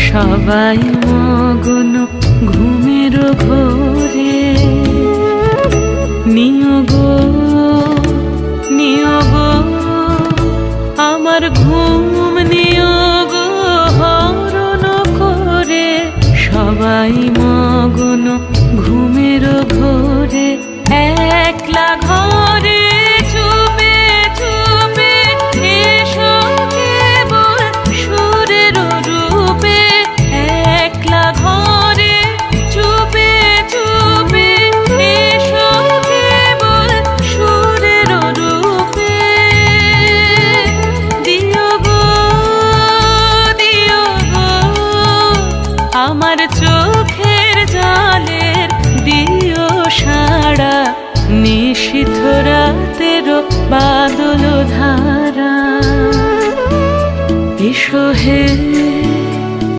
সবাই মগন ঘুমের ঘোরে, নিয়োগ নিয়োগ আমার ঘুম নিয়োগ হরণ করে। সবাই মগন ঘুমের ঘোরে, একলা ঘরে চুপে চুপে এসো কেবল সুরের রূপে। একলা ঘরে চুপে চুপে এসো কেবল সুরের রূপে। দিও গো আমার চোখের জলের দিও সাড়া, নিশীথ রাতের বাদল ধারা। এসো হে